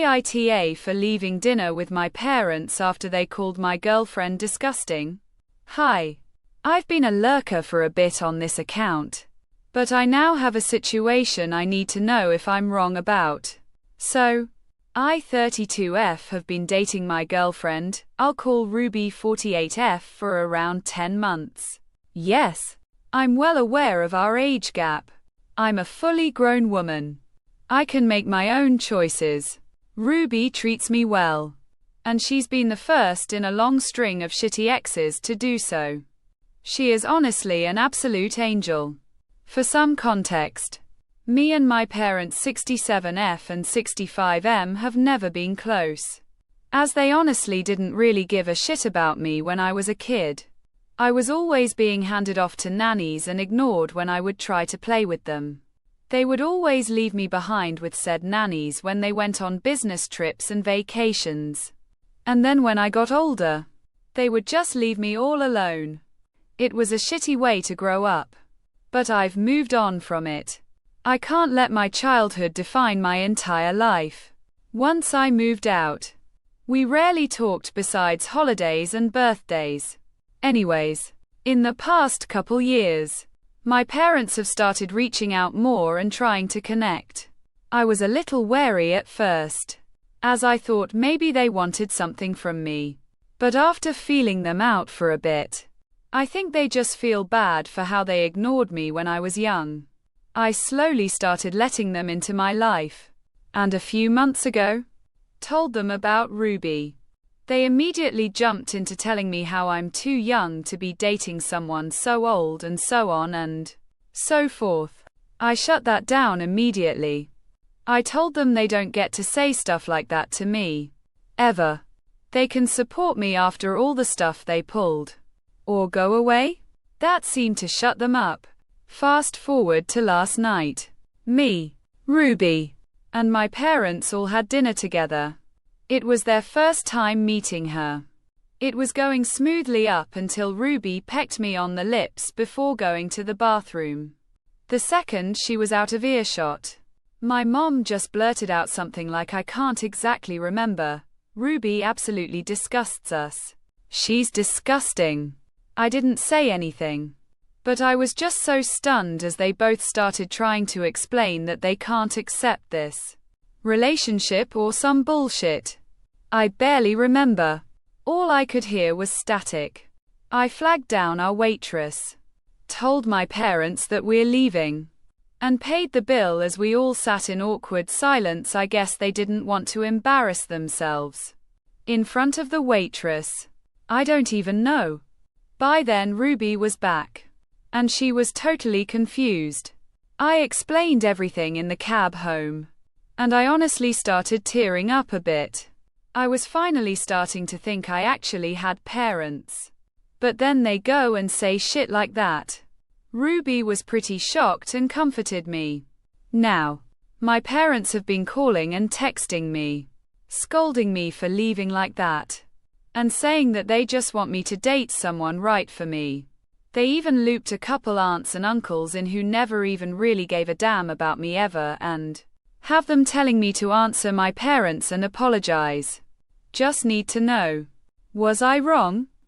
KITA for leaving dinner with my parents after they called my girlfriend disgusting. Hi. I've been a lurker for a bit on this account. But I now have a situation I need to know if I'm wrong about. So, I 32F have been dating my girlfriend, I'll call Ruby 48F, for around 10 months. Yes. I'm well aware of our age gap. I'm a fully grown woman. I can make my own choices. Ruby treats me well. And she's been the first in a long string of shitty exes to do so. She is honestly an absolute angel. For some context, me and my parents 67F and 65M have never been close, as they honestly didn't really give a shit about me when I was a kid. I was always being handed off to nannies and ignored when I would try to play with them. They would always leave me behind with said nannies when they went on business trips and vacations. And then when I got older, they would just leave me all alone. It was a shitty way to grow up. But I've moved on from it. I can't let my childhood define my entire life. Once I moved out, we rarely talked besides holidays and birthdays. Anyways, in the past couple years, my parents have started reaching out more and trying to connect. I was a little wary at first, as I thought maybe they wanted something from me. But after feeling them out for a bit, I think they just feel bad for how they ignored me when I was young. I slowly started letting them into my life, and a few months ago, told them about Ruby. They immediately jumped into telling me how I'm too young to be dating someone so old and so on and so forth. I shut that down immediately. I told them they don't get to say stuff like that to me. Ever. They can support me after all the stuff they pulled. Or go away? That seemed to shut them up. Fast forward to last night. Me, Ruby, and my parents all had dinner together. It was their first time meeting her. It was going smoothly up until Ruby pecked me on the lips before going to the bathroom. The second she was out of earshot, my mom just blurted out something like I can't exactly remember. Ruby absolutely disgusts us. She's disgusting. I didn't say anything. But I was just so stunned as they both started trying to explain that they can't accept this relationship or some bullshit. I barely remember. All I could hear was static. I flagged down our waitress, told my parents that we're leaving, and paid the bill as we all sat in awkward silence. I guess they didn't want to embarrass themselves in front of the waitress. I don't even know. By then Ruby was back, and she was totally confused. I explained everything in the cab home, and I honestly started tearing up a bit. I was finally starting to think I actually had parents. But then they go and say shit like that. Ruby was pretty shocked and comforted me. Now, my parents have been calling and texting me, scolding me for leaving like that, and saying that they just want me to date someone right for me. They even looped a couple aunts and uncles in who never even really gave a damn about me ever and have them telling me to answer my parents and apologize. Just need to know. Was I wrong?